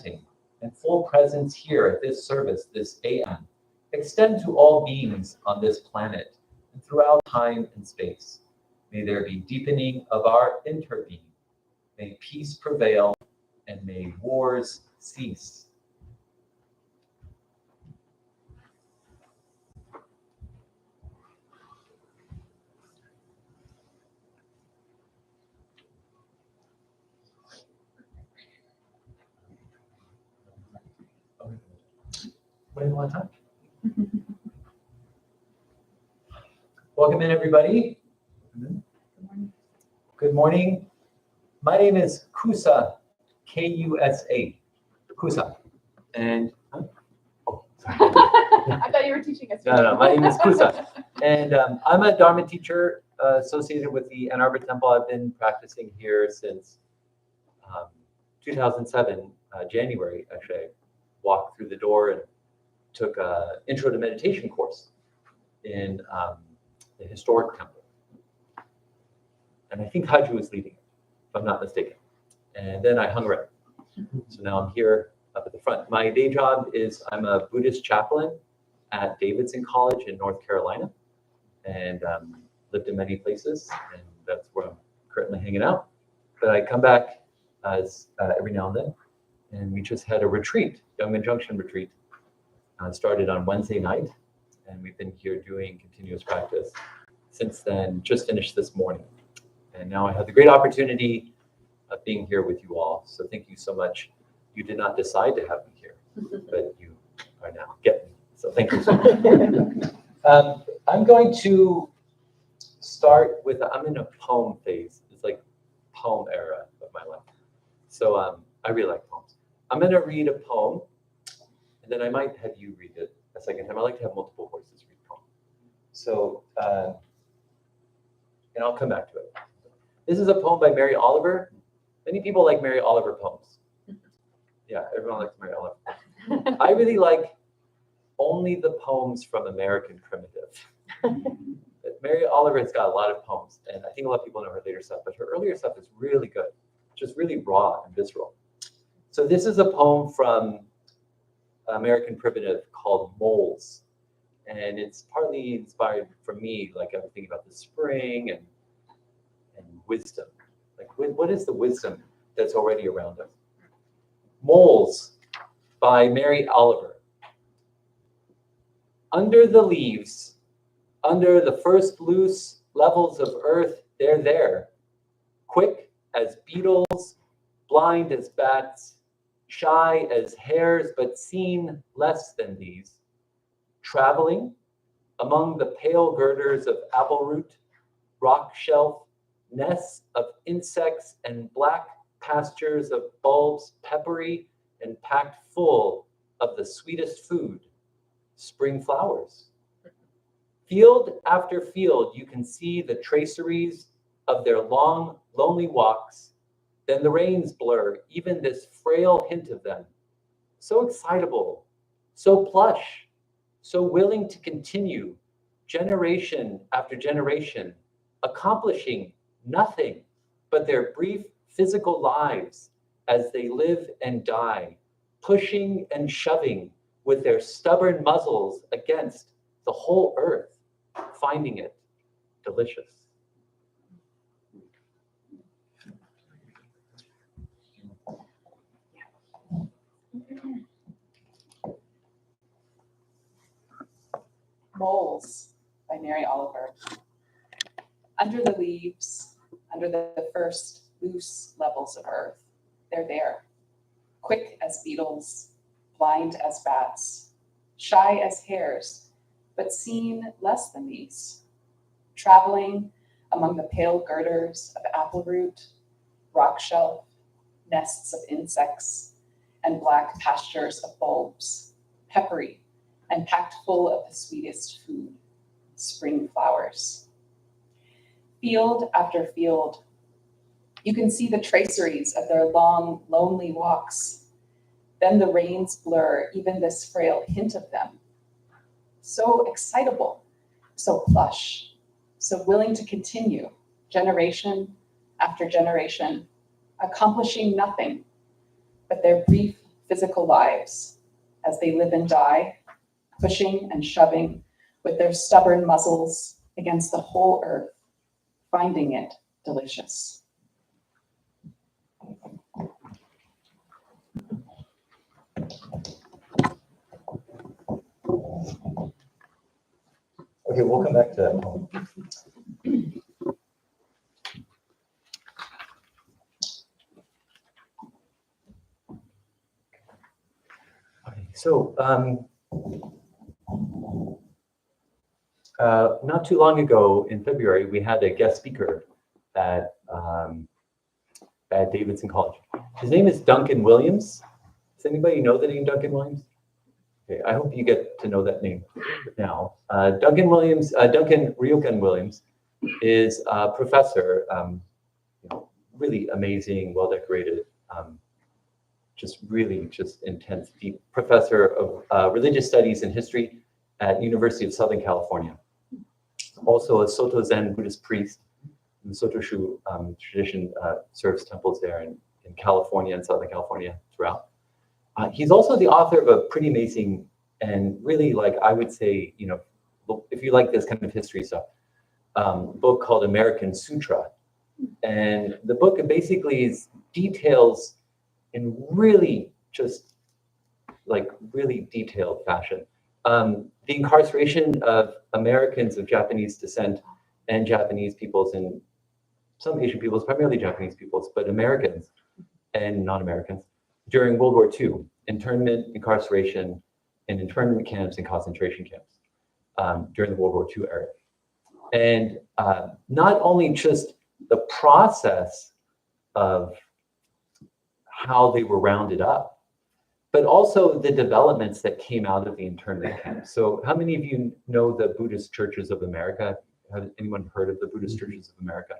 and full presence here at this service this AM extend to all beings on this planet and throughout time and space. May there be deepening of our interbeing. May peace prevail and may wars cease. What do you want to touch? Welcome in, everybody. Good morning. My name is Kusa, K-U-S-A, Kusa. And, oh, sorry. I thought you were teaching us. No, my name is Kusa. And I'm a Dharma teacher associated with the Ann Arbor Temple. I've been practicing here since 2007, January, actually. I walked through the door and took an intro to meditation course in the historic temple. And I think Haju was leading it, if I'm not mistaken. And then I hung around. So now I'm here up at the front. My day job is I'm a Buddhist chaplain at Davidson College in North Carolina, and lived in many places, and that's where I'm currently hanging out. But I come back as every now and then, and we just had a retreat, Youngman Junction retreat, started on Wednesday night, and we've been here doing continuous practice since then, just finished this morning. And now I have the great opportunity of being here with you all. So thank you so much. You did not decide to have me here, but you are now getting me. So thank you so much. I'm going to start with, I'm in a poem phase. It's like poem era of my life. So I really like poems. I'm going to read a poem, and then I might have you read it a second time. I like to have multiple voices read poems. So, and I'll come back to it. This is a poem by Mary Oliver. Many people like Mary Oliver poems. Yeah, everyone likes Mary Oliver poems. I really like only the poems from American Primitive. But Mary Oliver has got a lot of poems, and I think a lot of people know her later stuff, but her earlier stuff is really good, just really raw and visceral. So this is a poem from American Primitive called Moles. And it's partly inspired from me, like I'm thinking about the spring and wisdom. Like, what is the wisdom that's already around us? Moles by Mary Oliver. Under the leaves, under the first loose levels of earth, they're there. Quick as beetles, blind as bats, shy as hares, but seen less than these. Traveling among the pale girders of appleroot, rock shelf, nests of insects and black pastures of bulbs, peppery and packed full of the sweetest food, spring flowers. Field after field, you can see the traceries of their long, lonely walks. Then the rains blur even this frail hint of them. So excitable, so plush, so willing to continue generation after generation, accomplishing nothing but their brief physical lives as they live and die, pushing and shoving with their stubborn muzzles against the whole earth, finding it delicious. Moles by Mary Oliver. Under the leaves, under the first loose levels of earth, they're there. Quick as beetles, blind as bats, shy as hares, but seen less than these. Traveling among the pale girders of appleroot, rock shelf, nests of insects, and black pastures of bulbs, peppery and packed full of the sweetest food, spring flowers. Field after field, you can see the traceries of their long, lonely walks. Then the rains blur even this frail hint of them. So excitable, so plush, so willing to continue, generation after generation, accomplishing nothing but their brief physical lives as they live and die, pushing and shoving with their stubborn muzzles against the whole earth, finding it delicious. Okay, we'll come back to that. Okay, so not too long ago in February, we had a guest speaker at Davidson College. His name is Duncan Williams. Does anybody know the name Duncan Williams? Okay, I hope you get to know that name now. Duncan Ryokan Williams is a professor, really amazing, well-decorated, just intense, deep professor of religious studies and history at University of Southern California. Also a Soto Zen Buddhist priest. The Soto Shu tradition serves temples there in California and Southern California throughout. He's also the author of a pretty amazing and really, like, I would say, if you like this kind of history stuff, book called American Sutra. And the book basically details in really really detailed fashion the incarceration of Americans of Japanese descent and Japanese peoples and some Asian peoples, primarily Japanese peoples, but Americans and non-Americans during World War II, internment, incarceration, and internment camps and concentration camps during the World War II era. And not only just the process of how they were rounded up, but also the developments that came out of the internment camps. So how many of you know the Buddhist Churches of America? Has anyone heard of the Buddhist Churches of America?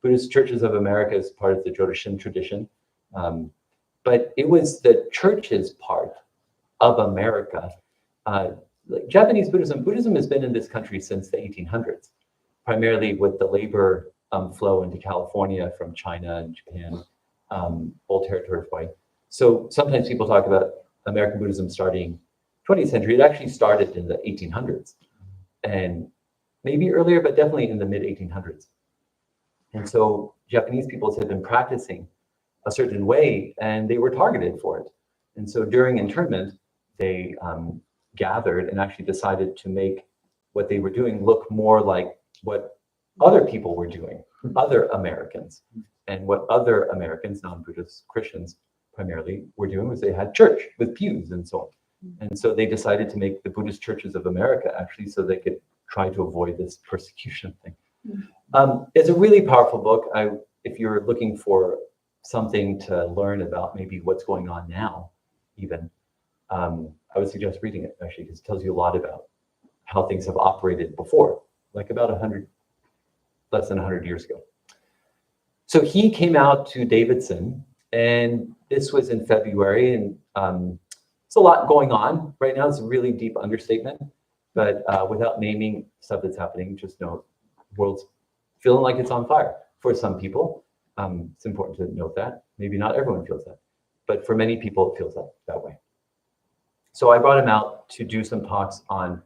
Buddhist Churches of America is part of the Jodashin tradition. But it was the church's part of America. Like Japanese Buddhism has been in this country since the 1800s, primarily with the labor flow into California from China and Japan, old territory of Hawaii. So sometimes people talk about American Buddhism starting 20th century. It actually started in the 1800s and maybe earlier, but definitely in the mid 1800s. And so Japanese peoples had been practicing a certain way and they were targeted for it. And so during internment, they gathered and actually decided to make what they were doing look more like what other people were doing, other Americans. And what other Americans, non-Buddhist Christians primarily, were doing was they had church with pews and so on. And so they decided to make the Buddhist Churches of America actually so they could try to avoid this persecution thing. It's a really powerful book. If you're looking for something to learn about maybe what's going on now, even, I would suggest reading it actually, because it tells you a lot about how things have operated before, like about less than 100 years ago. So he came out to Davidson, and this was in February, and it's a lot going on right now. It's a really deep understatement, but without naming stuff that's happening, just know the world's feeling like it's on fire for some people. It's important to note that. Maybe not everyone feels that, but for many people, it feels that way. So I brought him out to do some talks on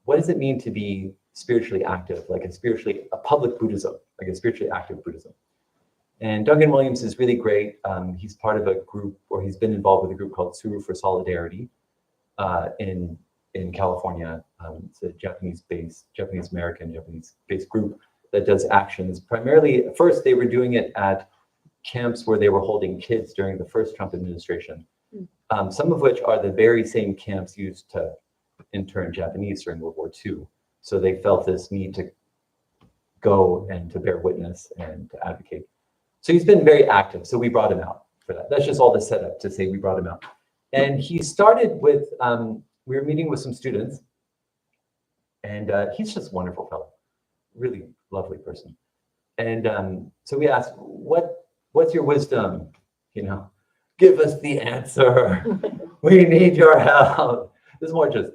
what does it mean to be spiritually active, like a public Buddhism, like a spiritually active Buddhism. And Duncan Williams is really great. He's part of a group, or he's been involved with a group called Tsuru for Solidarity in California. It's a Japanese American-Japanese-based group that does actions. Primarily, at first they were doing it at camps where they were holding kids during the first Trump administration, some of which are the very same camps used to intern Japanese during World War II. So they felt this need to go and to bear witness and to advocate. So he's been very active. So we brought him out for that. That's just all the setup to say we brought him out. And he started with, we were meeting with some students, and he's just a wonderful fellow, really lovely person. And so we asked, what's your wisdom? Give us the answer. We need your help. This is more just,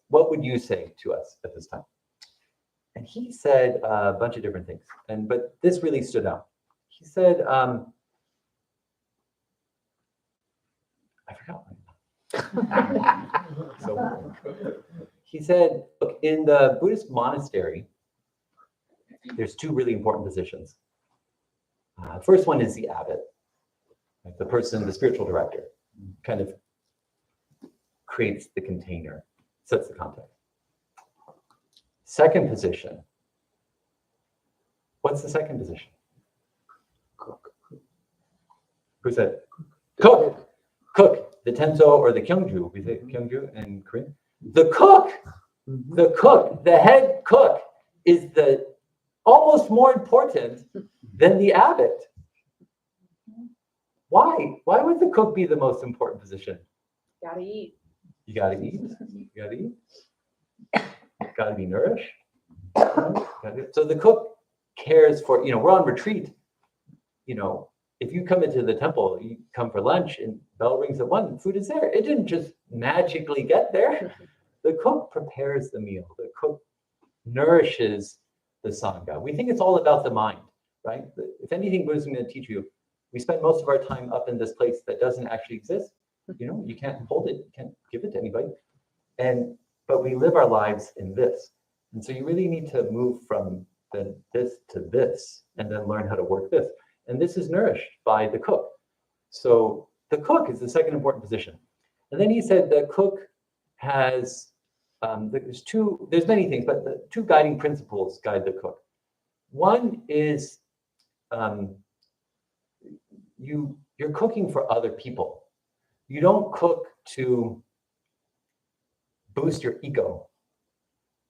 what would you say to us at this time? And he said a bunch of different things, but this really stood out. He said, I forgot. So he said, look, in the Buddhist monastery, there's two really important positions. First one is the abbot, like the person, the spiritual director, kind of creates the container, sets the context. Second position. What's the second position? Cook. Who said? Cook. Cook. The tento or the kyungju. We say kyungju in Korean. The cook. The cook. The head cook is the almost more important than the abbot. Why? Why would the cook be the most important position? Gotta eat. You gotta eat. You gotta eat. Gotta be nourished. So the cook cares for, we're on retreat. If you come into the temple, you come for lunch and bell rings at 1, food is there. It didn't just magically get there. The cook prepares the meal. The cook nourishes the Sangha. We think it's all about the mind, right? If anything, Buddhism is going to teach you, we spend most of our time up in this place that doesn't actually exist. You can't hold it, you can't give it to anybody. But we live our lives in this. And so you really need to move from this to this and then learn how to work this. And this is nourished by the cook. So the cook is the second important position. And then he said the cook has, there's many things, but the two guiding principles guide the cook. One is you're cooking for other people. You don't cook to boost your ego,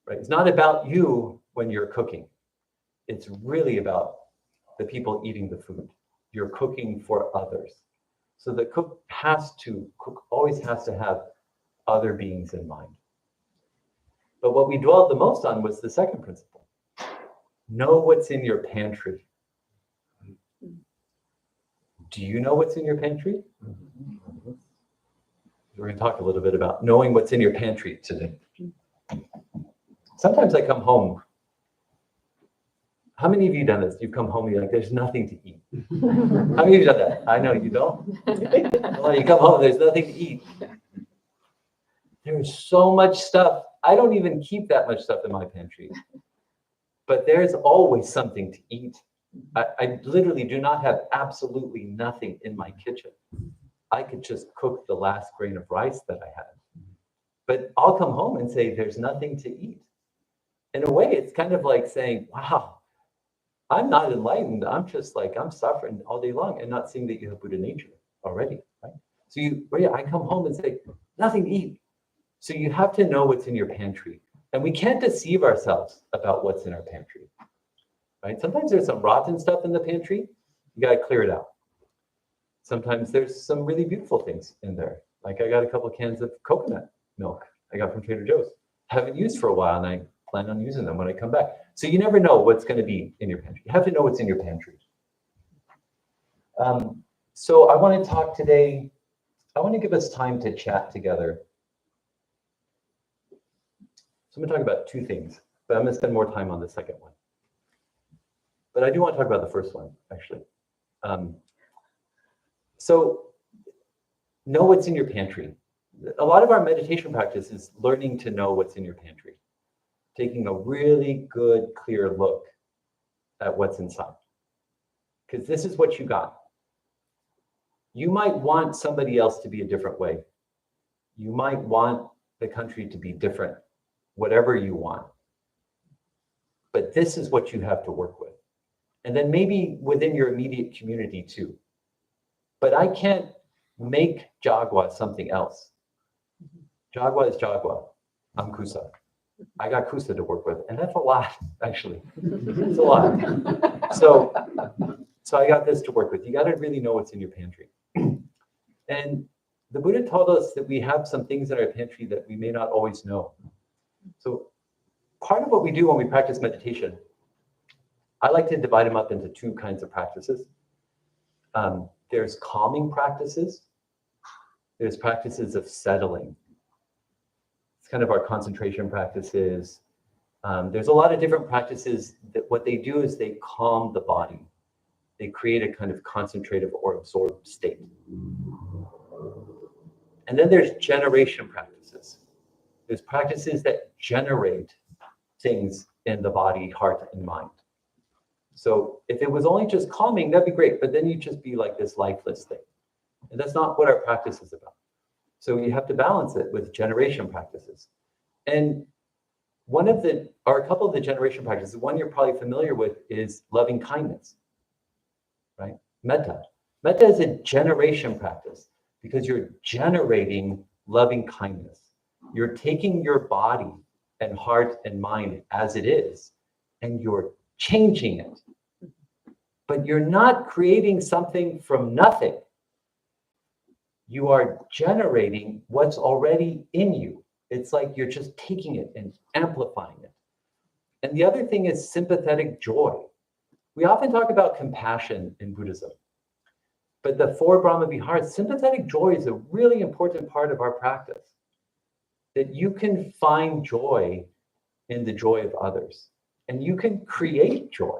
right? It's not about you when you're cooking. It's really about the people eating the food. You're cooking for others. So the cook always has to have other beings in mind. But what we dwelled the most on was the second principle. Know what's in your pantry. Do you know what's in your pantry? We're going to talk a little bit about knowing what's in your pantry today. Sometimes I come home. How many of you done this? You've come home and you're like, there's nothing to eat. How many of you done that? I know you don't. Well, you come home, there's nothing to eat. There's so much stuff. I don't even keep that much stuff in my pantry. But there's always something to eat. I literally do not have absolutely nothing in my kitchen. I could just cook the last grain of rice that I had. But I'll come home and say, there's nothing to eat. In a way, it's kind of like saying, wow, I'm not enlightened. I'm just like, I'm suffering all day long and not seeing that you have Buddha nature already, right? So I come home and say, nothing to eat. So you have to know what's in your pantry. And we can't deceive ourselves about what's in our pantry, right? Sometimes there's some rotten stuff in the pantry. You got to clear it out. Sometimes there's some really beautiful things in there. Like I got a couple of cans of coconut milk I got from Trader Joe's. Haven't used for a while, and I plan on using them when I come back. So you never know what's going to be in your pantry. You have to know what's in your pantry. So I want to talk today, I want to give us time to chat together. So I'm going to talk about two things, but I'm going to spend more time on the second one. But I do want to talk about the first one, actually. So know what's in your pantry. A lot of our meditation practice is learning to know what's in your pantry. Taking a really good, clear look at what's inside. Because this is what you got. You might want somebody else to be a different way. You might want the country to be different, whatever you want. But this is what you have to work with. And then maybe within your immediate community too. But I can't make Jagwa something else. Jagwa is Jagwa. I'm Kusa. I got Kusa to work with, and that's a lot, actually. It's a lot. So I got this to work with. You got to really know what's in your pantry. And the Buddha told us that we have some things in our pantry that we may not always know. So part of what we do when we practice meditation, I like to divide them up into two kinds of practices. There's calming practices. There's practices of settling. It's kind of our concentration practices. There's a lot of different practices that what they do is they calm the body. They create a kind of concentrative or absorbed state. And then there's generation practices. There's practices that generate things in the body, heart, and mind. So if it was only just calming, that'd be great, but then you'd just be like this lifeless thing. And that's not what our practice is about. So you have to balance it with generation practices. And a couple of the generation practices, one you're probably familiar with is loving kindness, right? Metta. Metta is a generation practice because you're generating loving kindness. You're taking your body and heart and mind as it is, and you're changing it. But you're not creating something from nothing. You are generating what's already in you. It's like you're just taking it and amplifying it. And the other thing is sympathetic joy. We often talk about compassion in Buddhism, but the four Brahma Viharas, sympathetic joy is a really important part of our practice. That you can find joy in the joy of others, and you can create joy.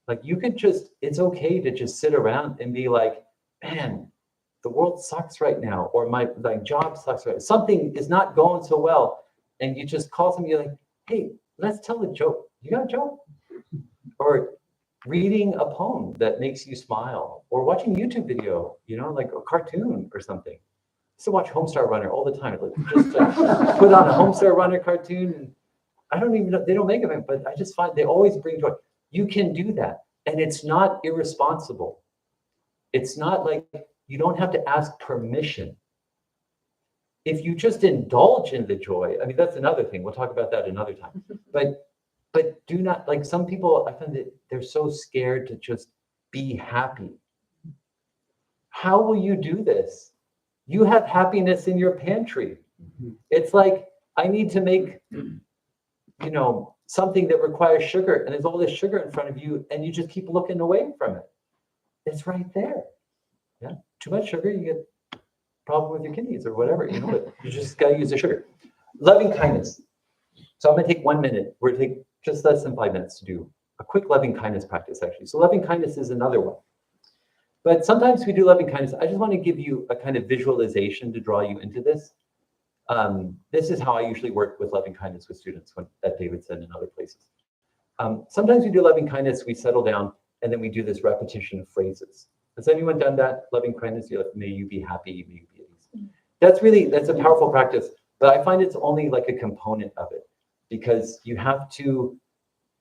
Like you could it's okay to just sit around and be like, man, the world sucks right now, or my job sucks right now. Something is not going so well. And you just call somebody like, hey, let's tell a joke. You got a joke? Or reading a poem that makes you smile, or watching a YouTube video, like a cartoon or something. I used to watch Homestar Runner all the time. Like just put on a Homestar Runner cartoon, and I don't even know, they don't make it, but I just find they always bring joy. You can do that, and it's not irresponsible. It's not like you don't have to ask permission. If you just indulge in the joy, I mean, that's another thing. We'll talk about that another time. But do not, like some people, I find that they're so scared to just be happy. How will you do this? You have happiness in your pantry. It's like, I need to make, something that requires sugar, and there's all this sugar in front of you, and you just keep looking away from it. It's right there. Yeah. Too much sugar, you get a problem with your kidneys or whatever, but you just got to use the sugar. Loving kindness. So I'm going to take 1 minute. We're going to take just less than 5 minutes to do a quick loving kindness practice, actually. So loving kindness is another one. But sometimes we do loving kindness. I just want to give you a kind of visualization to draw you into this. This is how I usually work with loving kindness with students at Davidson and other places. Sometimes we do loving kindness, we settle down, and then we do this repetition of phrases. Has anyone done that? Loving kindness, you're like, may you be happy, may you be at ease. That's a powerful practice, but I find it's only like a component of it, because you have to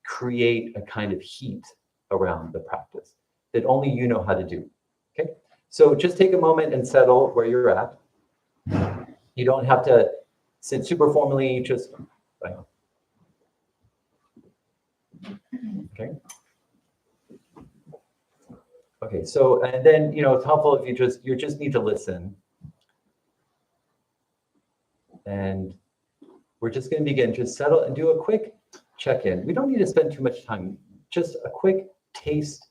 create a kind of heat around the practice that only you know how to do. Okay, so just take a moment and settle where you're at. You don't have to sit super formally, just okay. Okay, so, and then, it's helpful if you just need to listen. And we're just going to begin. Just settle and do a quick check-in. We don't need to spend too much time. Just a quick taste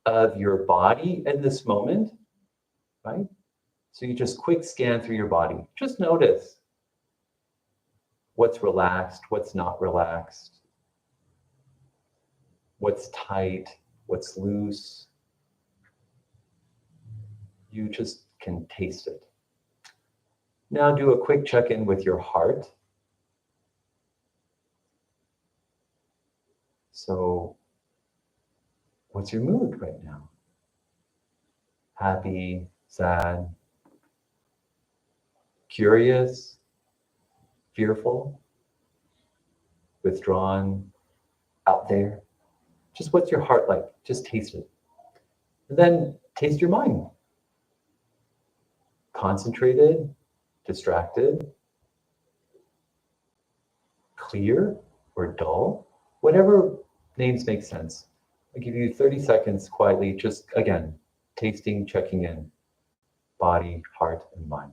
of your body in this moment, right? So you just quick scan through your body. Just notice what's relaxed, what's not relaxed, what's tight, what's loose. You just can taste it. Now do a quick check-in with your heart. So what's your mood right now? Happy, sad, curious, fearful, withdrawn, out there? Just what's your heart like? Just taste it. And then taste your mind. Concentrated, distracted, clear or dull, whatever names make sense. I'll give you 30 seconds quietly, just again, tasting, checking in, body, heart, and mind.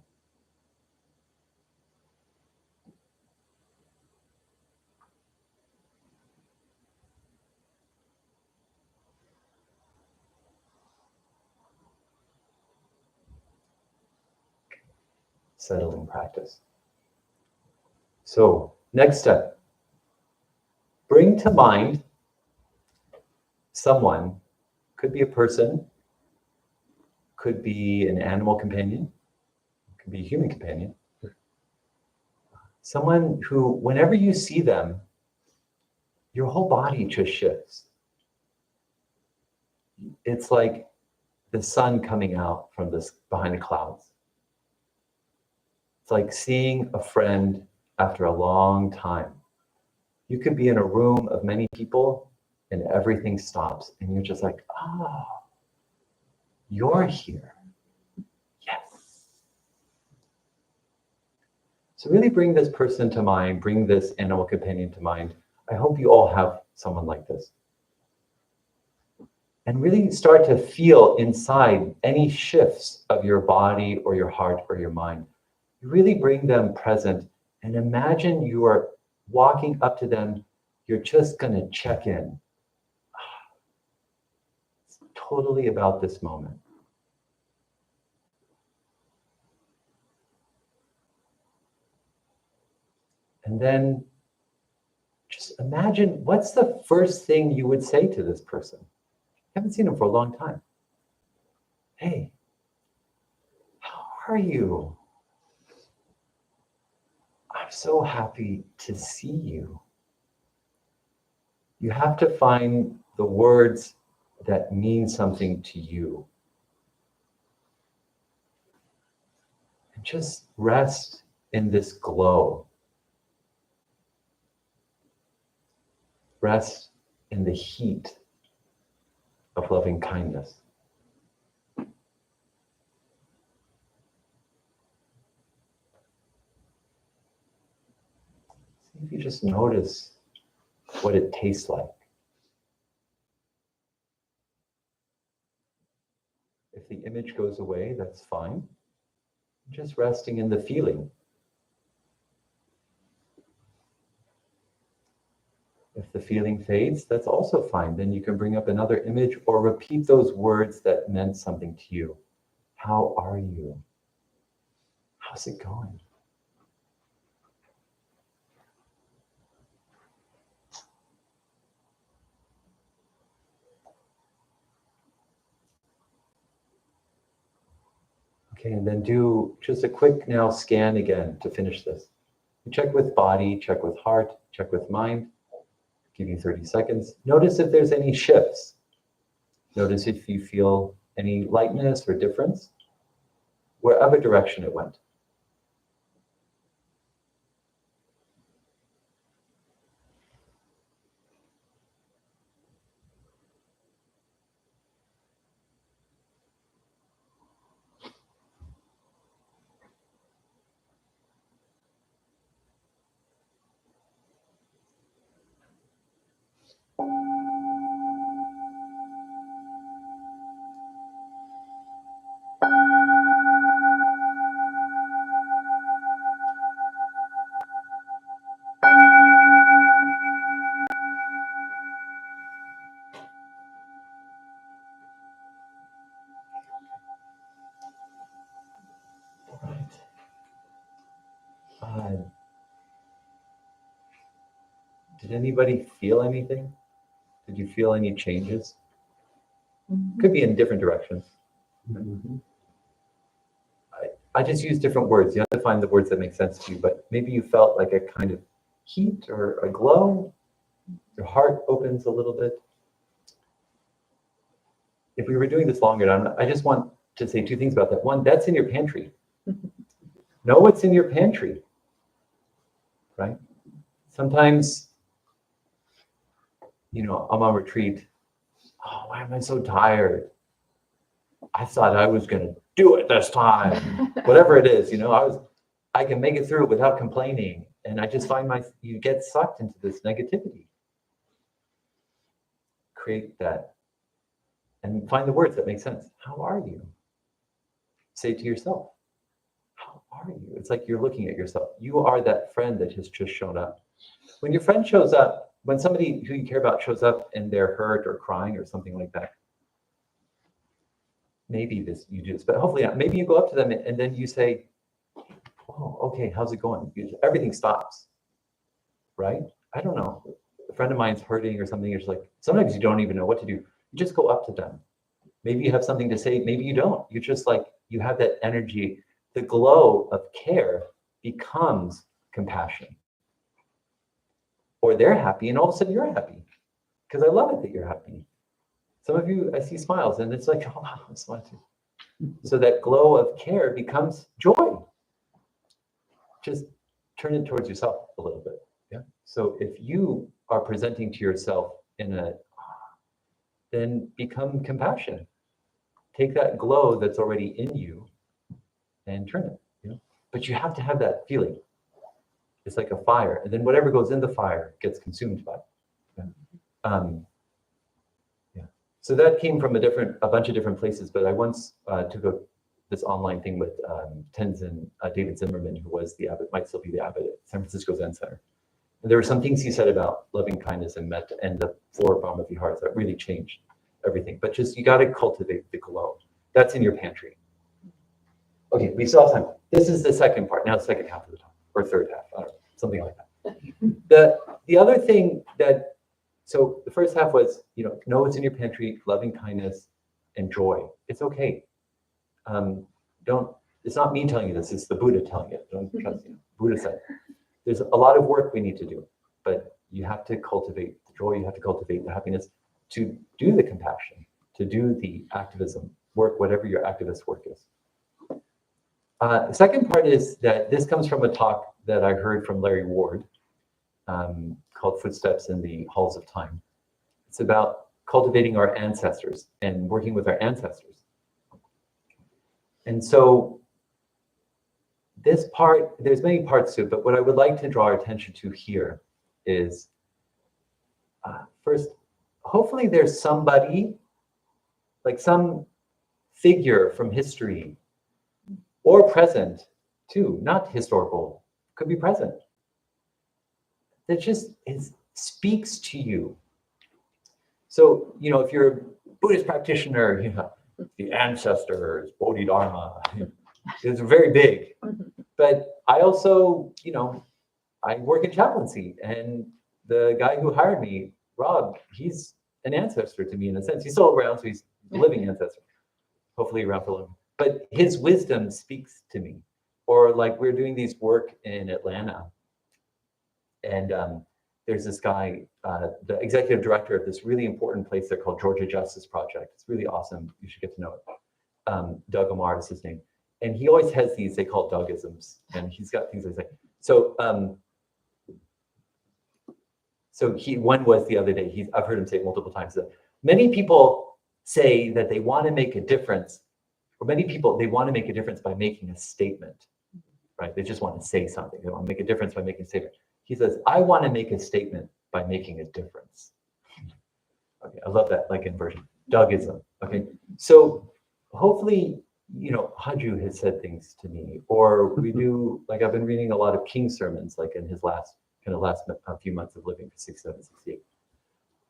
Settling practice. So next step, bring to mind someone, could be a person, could be an animal companion, could be a human companion. Someone who, whenever you see them, your whole body just shifts. It's like the sun coming out from this behind the clouds. It's like seeing a friend after a long time. You could be in a room of many people and everything stops and you're just like, oh, you're here. Yes. So really bring this person to mind, bring this animal companion to mind. I hope you all have someone like this. And really start to feel inside any shifts of your body or your heart or your mind. You really bring them present and imagine you are walking up to them. You're just going to check in. It's totally about this moment. And then just imagine what's the first thing you would say to this person. You haven't seen them for a long time. Hey, how are you? I'm so happy to see you. You have to find the words that mean something to you. And just rest in this glow. Rest in the heat of loving kindness. See if you just notice what it tastes like. If the image goes away, that's fine. Just resting in the feeling. If the feeling fades, that's also fine. Then you can bring up another image or repeat those words that meant something to you. How are you? How's it going? Okay, and then do just a quick now scan again to finish this. Check with body, check with heart, check with mind. Give you 30 seconds. Notice if there's any shifts. Notice if you feel any lightness or difference, wherever direction it went. Did anybody feel anything? Did you feel any changes? Could be in different directions. I just use different words. You have to find the words that make sense to you, but maybe you felt like a kind of heat or a glow. Your heart opens a little bit. If we were doing this longer, I just want to say two things about that. One, that's in your pantry. Know what's in your pantry, right? Sometimes, you know, I'm on retreat. Oh, why am I so tired? I thought I was going to do it this time. Whatever it is, you know, I can make it through without complaining. And I just find you get sucked into this negativity. Create that and find the words that make sense. How are you? Say to yourself, how are you? It's like you're looking at yourself. You are that friend that has just shown up. When your friend shows up, when somebody who you care about shows up and they're hurt or crying or something like that, maybe you do this, but hopefully not. Maybe you go up to them and then you say, oh, okay, how's it going? Everything stops, right? I don't know. A friend of mine's hurting or something. It's like, sometimes you don't even know what to do. You just go up to them. Maybe you have something to say. Maybe you don't. You're just like, you have that energy the glow of care becomes compassion. Or they're happy and all of a sudden you're happy. Because I love it that you're happy. Some of you, I see smiles and it's like, oh wow, I'm smiling too. So that glow of care becomes joy. Just turn it towards yourself a little bit. Yeah. So if you are presenting to yourself then become compassionate. Take that glow that's already in you and turn it. You know? But you have to have that feeling. It's like a fire, and then whatever goes in the fire gets consumed by it. Yeah. Yeah. So that came from a bunch of different places. But I once took this online thing with Tenzin David Zimmerman, who was the abbot, might still be the abbot at San Francisco Zen Center. And there were some things he said about loving kindness and metta and the 4 Brahma Viharas that really changed everything. But just you got to cultivate the glow. That's in your pantry. Okay, we still have time. This is the second part. Now the second half of the talk, or third half. I don't know, something like that. The other thing that, so the first half was, know what's in your pantry, loving kindness and joy. It's okay. It's not me telling you this, it's the Buddha telling you. Don't trust you. Buddha said, there's a lot of work we need to do, but you have to cultivate the joy, you have to cultivate the happiness to do the compassion, to do the activism work, whatever your activist work is. The second part is that this comes from a talk that I heard from Larry Ward called Footsteps in the Halls of Time. It's about cultivating our ancestors and working with our ancestors. And so this part, there's many parts to it, but what I would like to draw our attention to here is first, hopefully there's somebody, like some figure from history or present too, not historical, could be present, that just speaks to you. So, if you're a Buddhist practitioner, the ancestors, Bodhidharma, it's very big. But I also, I work in chaplaincy, and the guy who hired me, Rob, he's an ancestor to me in a sense. He's still around, so he's a living ancestor, hopefully around for a little. But his wisdom speaks to me. Or like we're doing these work in Atlanta, and there's this guy, the executive director of this really important place there called Georgia Justice Project. It's really awesome. You should get to know it. Doug Amar is his name. And he always has these, they call Dougisms, and he's got things like that. So, one was the other day, I've heard him say it multiple times, that many people say that they want to make a difference, or many people, they want to make a difference by making a statement, right? They just want to say something. They want to make a difference by making a statement. He says, I want to make a statement by making a difference. Okay, I love that, like inversion, Dougism. Okay, so hopefully, Haju has said things to me, or we do, like I've been reading a lot of King's sermons, like in his last few months of living for 67, 68.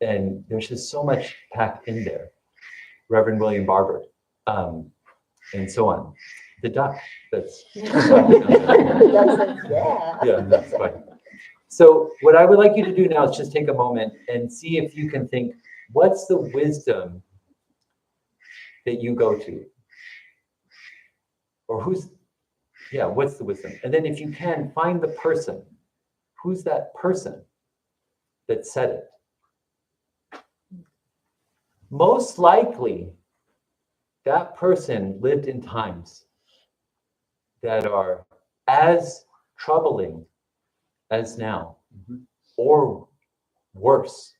And there's just so much packed in there. Reverend William Barber, and so on. The duck, that's, yeah, that's fine. So what I would like you to do now is just take a moment and see if you can think, what's the wisdom that you go to? Or what's the wisdom? And then if you can, find the person. Who's that person that said it? Most likely, that person lived in times that are as troubling as now, or worse,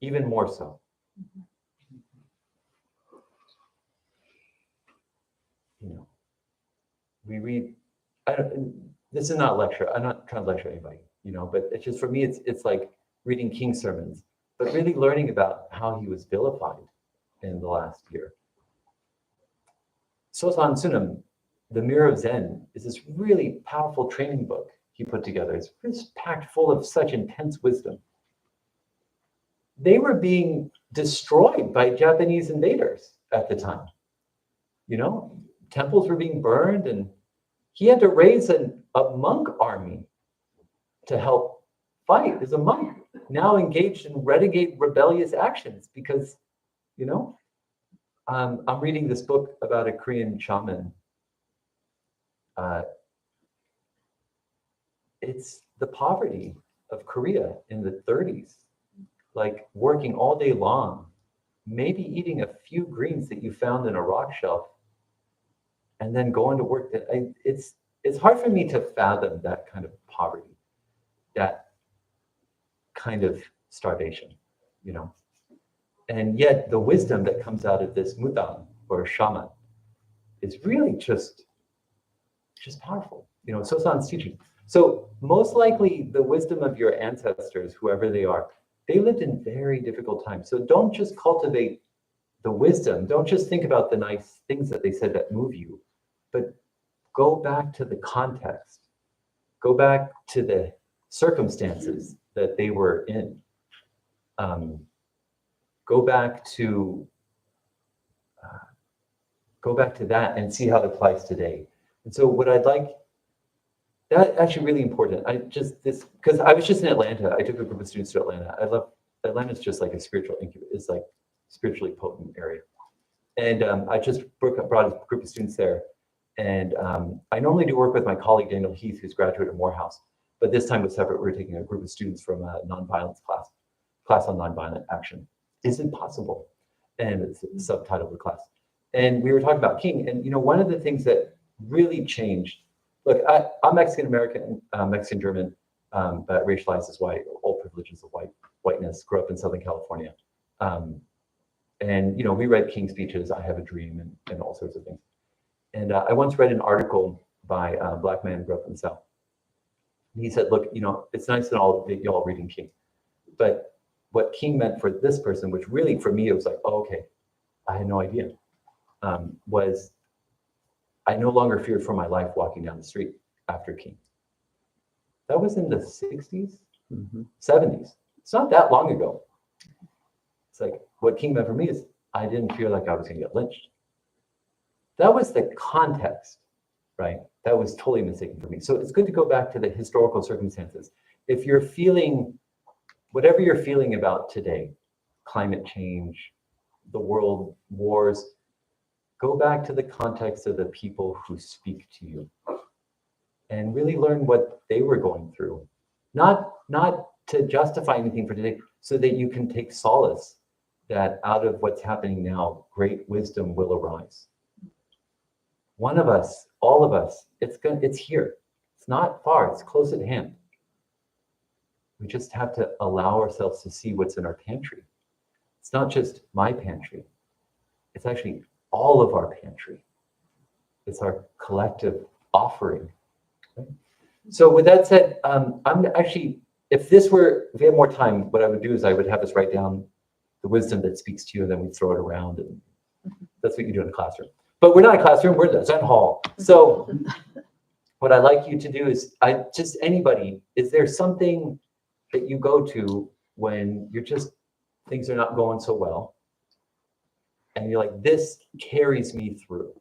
even more so. We read, this is not a lecture, I'm not trying to lecture anybody, but it's just, for me, it's like reading King's sermons, but really learning about how he was vilified in the last year. Sosan Sunam, The Mirror of Zen, is this really powerful training book he put together. It's packed full of such intense wisdom. They were being destroyed by Japanese invaders at the time. Temples were being burned, and he had to raise a monk army to help fight as a monk, now engaged in renegade rebellious actions because, I'm reading this book about a Korean shaman it's the poverty of Korea in the 30s, like working all day long, maybe eating a few greens that you found in a rock shelf, and then going to work. It's hard for me to fathom that kind of poverty, that kind of starvation, you know. And yet the wisdom that comes out of this mudang or shaman is really just powerful. You know, Sosan's teaching. So most likely the wisdom of your ancestors, whoever they are, they lived in very difficult times. So don't just cultivate the wisdom. Don't just think about the nice things that they said that move you, but go back to the context. Go back to the circumstances that they were in. Go back to that and see how it applies today. And so what I'd like, that actually really important. Because I was just in Atlanta. I took a group of students to Atlanta. I love, Atlanta's just like a spiritual incubator. It's like spiritually potent area. And I just brought a group of students there. And I normally do work with my colleague, Daniel Heath, who's graduate of Morehouse. But this time was separate. We're taking a group of students from a nonviolence class on nonviolent action. Is it possible? And it's the subtitle of the class. And we were talking about King. And, you know, one of the things that really changed, look, I'm Mexican-American, Mexican-German, but racialized as white, all privileges of whiteness, grew up in Southern California. And, you know, we read King speeches, I Have a Dream, and all sorts of things. And I once read an article by a Black man who grew up in the South. And he said, look, you know, it's nice that you all reading King, but what King meant for this person, which really for me, it was like, oh, okay, I had no idea, was I no longer feared for my life walking down the street after King. That was in the 60s, 70s. It's not that long ago. It's like, what King meant for me is I didn't feel like I was gonna get lynched. That was the context, right? That was totally mistaken for me. So it's good to go back to the historical circumstances. If you're feeling, whatever you're feeling about today, climate change, the world wars, go back to the context of the people who speak to you and really learn what they were going through. Not to justify anything for today, so that you can take solace that out of what's happening now, great wisdom will arise. One of us, all of us, it's here. It's not far, it's close at hand. We just have to allow ourselves to see what's in our pantry. It's not just my pantry. It's actually all of our pantry. It's our collective offering. Okay? So with that said, I'm actually, if we had more time, what I would do is I would have us write down the wisdom that speaks to you, and then we throw it around, and that's what you do in a classroom. But we're not a classroom, we're the Zen hall. So what I'd like you to do is, anybody, is there something that you go to when things are not going so well, and you're like, this carries me through.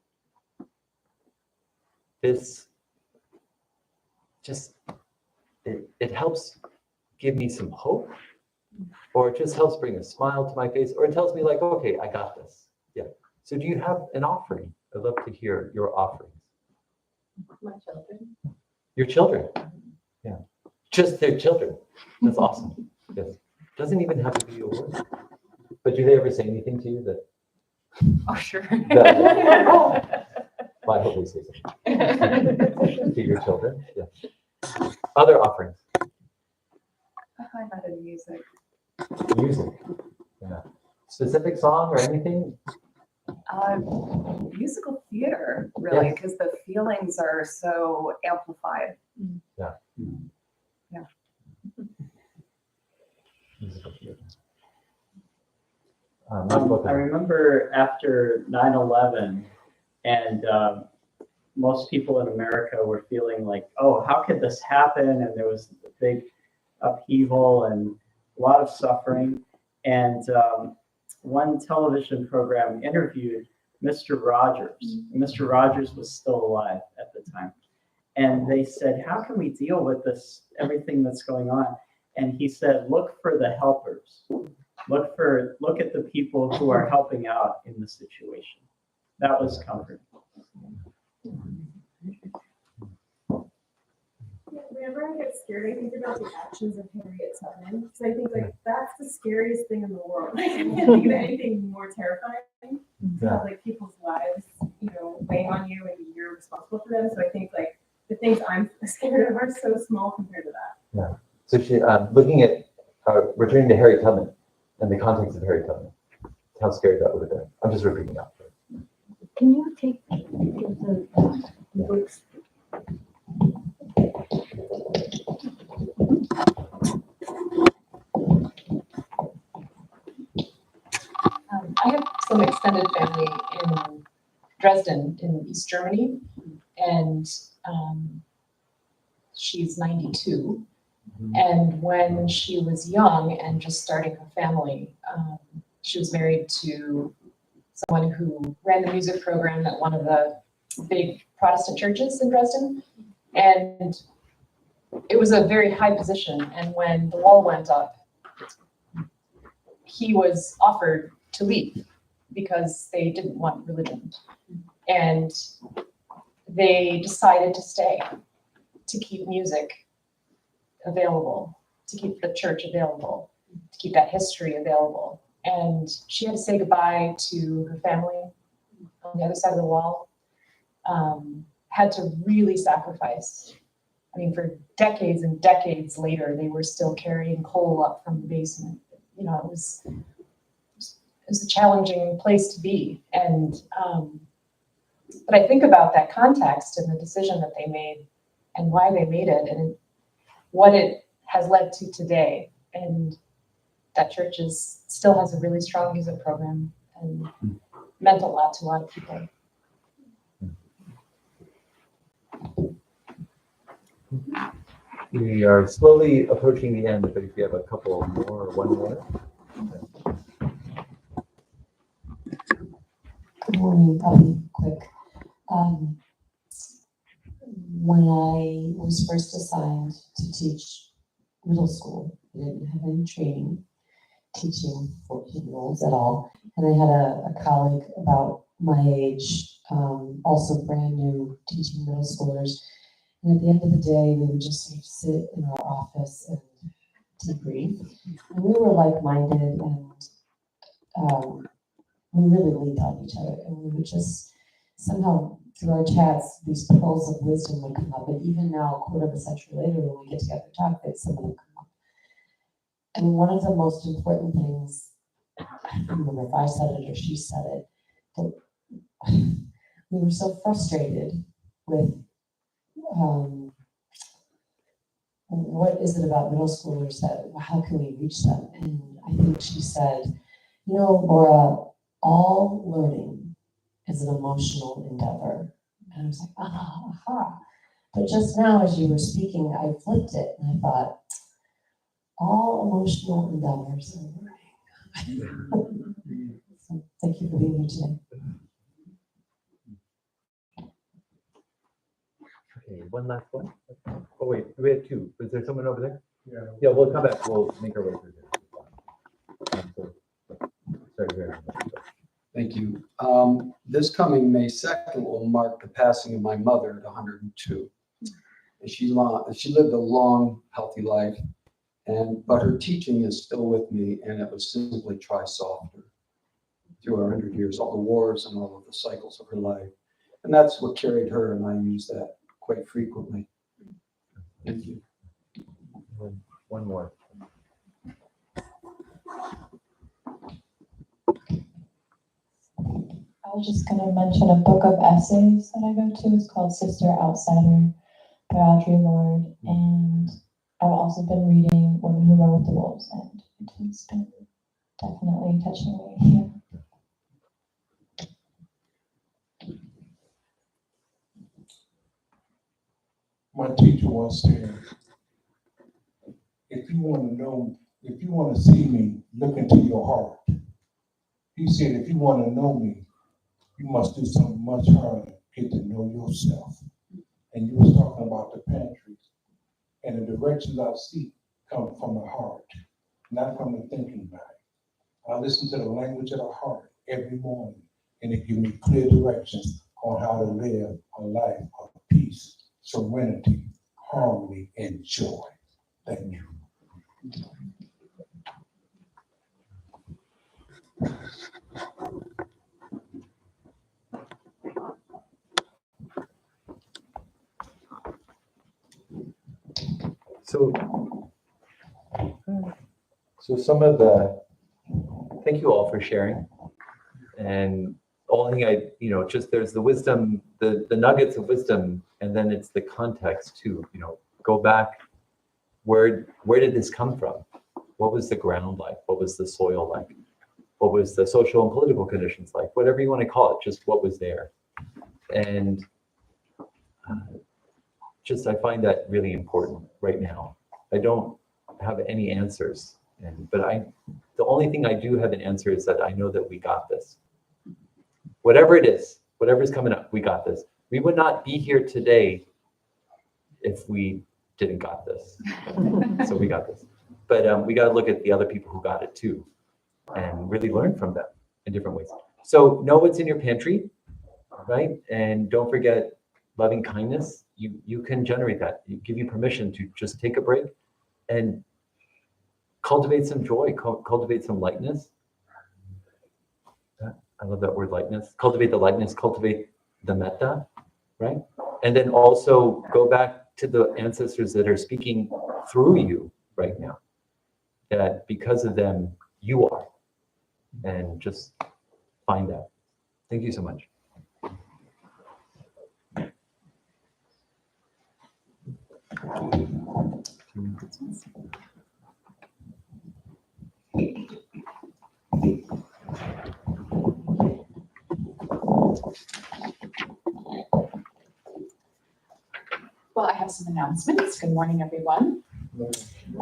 This it helps give me some hope, or it just helps bring a smile to my face, or it tells me like, okay, I got this. Yeah. So do you have an offering? I'd love to hear your offerings. My children. Your children. Yeah. Just their children. That's awesome. Yes. Doesn't even have to be a word. But do they ever say anything to you that? Oh, sure. Well, I hope they say something. To your children. Yeah. Other offerings. I find that in music. Music. Yeah. Specific song or anything? Musical theater, really, Yes. because the feelings are so amplified. Yeah. Yeah. Musical theater. I remember after 9/11, and most people in America were feeling like, oh, how could this happen? And there was a big upheaval and a lot of suffering. And one television program interviewed Mr. Rogers. Mr. Rogers was still alive at the time. And they said, how can we deal with this, everything that's going on? And he said, look for the helpers. Look at the people who are helping out in the situation. That was comforting. get scared, I think, about the actions of Harriet Tubman, because I think like that's the scariest thing in the world. Like, I can't think of anything more terrifying to have like people's lives, you know, weighing on you and you're responsible for them. So I think like the things I'm scared of are so small compared to that. So she, looking at, returning to Harriet Tubman and the context of Harriet Tubman, how scary that would have been. I'm just repeating out. Can you take the books? I have some extended family in Dresden in East Germany, and she's 92. And when she was young and just starting her family, she was married to someone who ran the music program at one of the big Protestant churches in Dresden. And it was a very high position. And when the wall went up, he was offered to leave because they didn't want religion. And they decided to stay, to keep music available, to keep the church available, to keep that history available. And she had to say goodbye to her family on the other side of the wall, had to really sacrifice. I mean, for decades and decades later, they were still carrying coal up from the basement. You know, it was a challenging place to be. And, but I think about that context and the decision that they made and why they made it and what it has led to today. And that church still has a really strong music program and meant a lot to a lot of people. We are slowly approaching the end, but if you have a couple more, one more. Good morning, I'll be quick. When I was first assigned to teach middle school, I didn't have any training teaching 14-year-olds at all. And I had a colleague about my age, also brand new, teaching middle schoolers. And at the end of the day, we would just sort of sit in our office and debrief. And we were like-minded, and we really leaned on each other. And we would just somehow, through our chats, these pearls of wisdom would come up. And even now, a quarter of a century later, when we get together to talk, some of them come up. And one of the most important things, I don't remember if I said it or she said it, but we were so frustrated with what is it about middle schoolers that, how can we reach them? And I think she said, you know, Laura, all learning is an emotional endeavor. And I was like, aha. But just now, as you were speaking, I flipped it and I thought, all emotional endeavors are learning. So thank you for being here today. Okay, one last one. Oh wait, we had two. Was there someone over there? Yeah, we'll come back. We'll make our way through this. Sorry, very much. Thank you. This coming May 2nd will mark the passing of my mother at 102. And she lived a long, healthy life, but her teaching is still with me, and it was simply try softer through our 100 years, all the wars and all of the cycles of her life. And that's what carried her, and I use that quite frequently. Thank you. One more. I was just going to mention a book of essays that I go to. It's called Sister Outsider by Audre Lorde. And I've also been reading Women Who Run with the Wolves, and it's been definitely touching me. My teacher once said, if you want to see me, look into your heart. He said, if you want to know me, you must do something much harder, get to know yourself. And you was talking about the pantries. And the directions I seek come from the heart, not from the thinking mind. I listen to the language of the heart every morning, and it gives me clear directions on how to live a life of peace, serenity, harmony, and joy. Thank you. So some of the, thank you all for sharing. And the only thing just there's the wisdom, the nuggets of wisdom, and then it's the context too, go back, where did this come from? What was the ground like? What was the soil like? What was the social and political conditions like? Whatever you want to call it, just what was there. And I find that really important right now. I don't have any answers, but the only thing I do have an answer is that I know that we got this. Whatever it is, whatever's coming up, we got this. We would not be here today if we didn't got this. So we got this. But we got to look at the other people who got it too and really learn from them in different ways. So know what's in your pantry, right? And don't forget loving kindness. You can generate that. You give you permission to just take a break and cultivate some joy, cultivate some lightness. I love that word, lightness. Cultivate the lightness, cultivate the metta, right? And then also go back to the ancestors that are speaking through you right now, that because of them, you are. And just find that. Thank you so much. Well, I have some announcements. Good morning, everyone.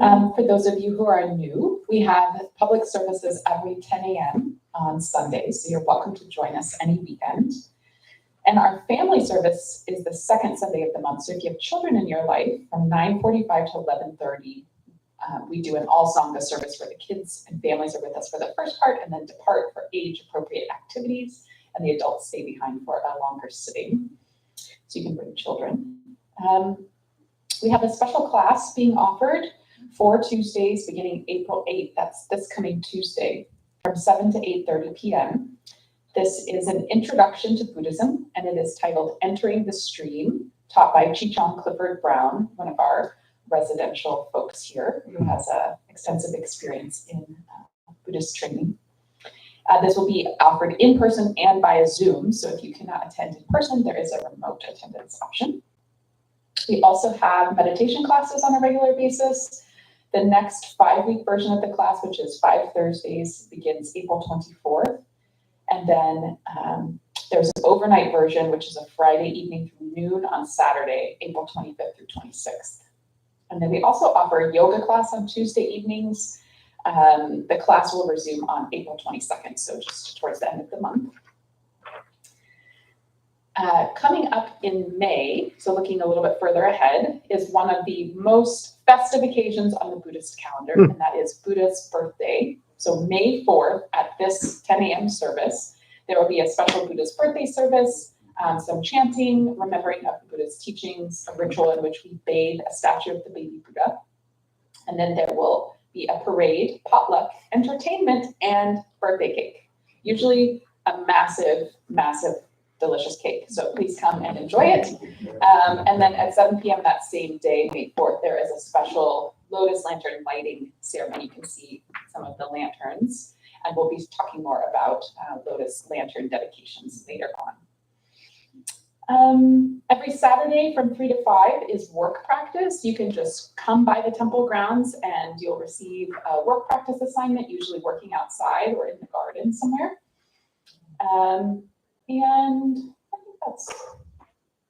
For those of you who are new, we have public services every 10 a.m. on Sundays, so you're welcome to join us any weekend. And our family service is the second Sunday of the month. So if you have children in your life, from 9:45 to 11:30, we do an all Sangha service where the kids and families are with us for the first part and then depart for age-appropriate activities, and the adults stay behind for a longer sitting. So you can bring children. We have a special class being offered for Tuesdays beginning April 8th. That's this coming Tuesday from 7 to 8:30 p.m. This is an introduction to Buddhism, and it is titled Entering the Stream, taught by Chichong Clifford Brown, one of our residential folks here who has extensive experience in Buddhist training. This will be offered in person and via Zoom. So if you cannot attend in person, there is a remote attendance option. We also have meditation classes on a regular basis. The next 5-week version of the class, which is 5 Thursdays, begins April 24th. And then there's an overnight version, which is a Friday evening through noon on Saturday, April 25th through 26th. And then we also offer a yoga class on Tuesday evenings. The class will resume on April 22nd, so just towards the end of the month. Coming up in May, so looking a little bit further ahead, is one of the most festive occasions on the Buddhist calendar, and that is Buddha's birthday. So May 4th at this 10 a.m. service, there will be a special Buddhist birthday service, some chanting, remembering of the Buddha's teachings, a ritual in which we bathe a statue of the baby Buddha. And then there will be a parade, potluck, entertainment, and birthday cake. Usually a massive, massive, delicious cake. So please come and enjoy it. And then at 7 p.m. that same day, May 4th, there is a special Lotus Lantern lighting ceremony. You can see some of the lanterns, and we'll be talking more about Lotus Lantern dedications later on. Every Saturday from 3 to 5 is work practice. You can just come by the temple grounds and you'll receive a work practice assignment, usually working outside or in the garden somewhere. And I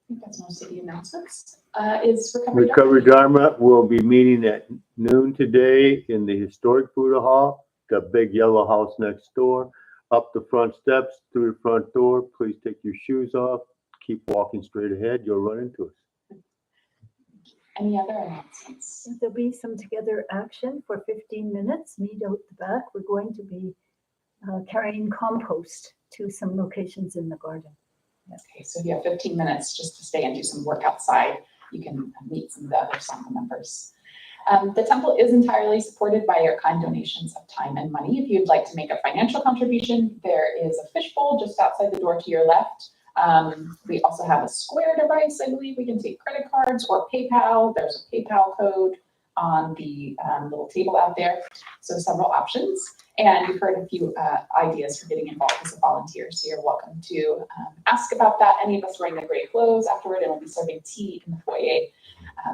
think that's most of the announcements. Is Recovery Dharma will be meeting at noon today in the historic Buddha Hall, the big yellow house next door. Up the front steps, through the front door. Please take your shoes off. Keep walking straight ahead. You'll run into us. Any other announcements? There'll be some together action for 15 minutes. Meet out the back. We're going to be carrying compost to some locations in the garden. Okay, so you have 15 minutes just to stay and do some work outside. you can meet some of the other Sangha members. The temple is entirely supported by your kind donations of time and money. If you'd like to make a financial contribution, there is a fishbowl just outside the door to your left. We also have a Square device. I believe we can take credit cards or PayPal. There's a PayPal code on the little table out there. So several options. And you've heard a few ideas for getting involved as a volunteer. So you're welcome to ask about that. Any of us wearing the gray clothes afterward, and we'll be serving tea in the foyer.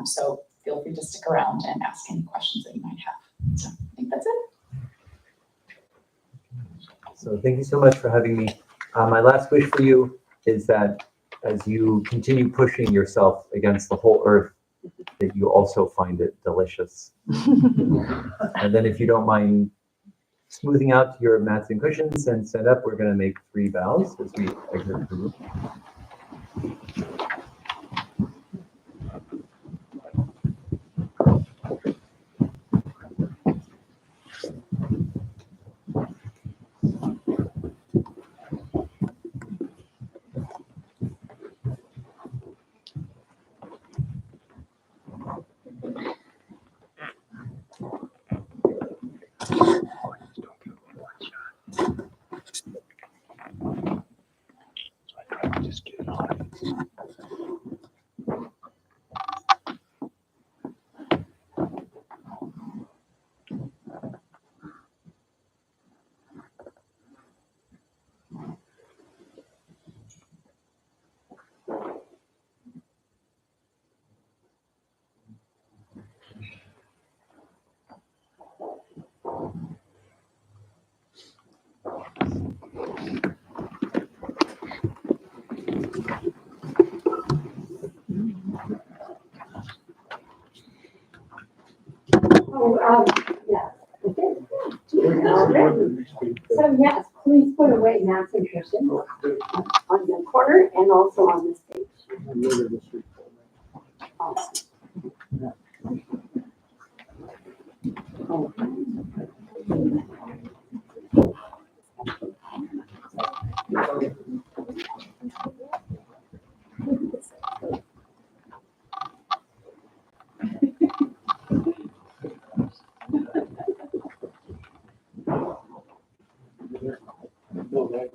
So feel free to stick around and ask any questions that you might have. So I think that's it. So thank you so much for having me. My last wish for you is that as you continue pushing yourself against the whole earth, that you also find it delicious. And then if you don't mind smoothing out your mats and cushions and stand up, we're going to make 3 vows as we exit the room. So yes, please put away mats and cushions on the corner and also on the stage. Awesome. No, that-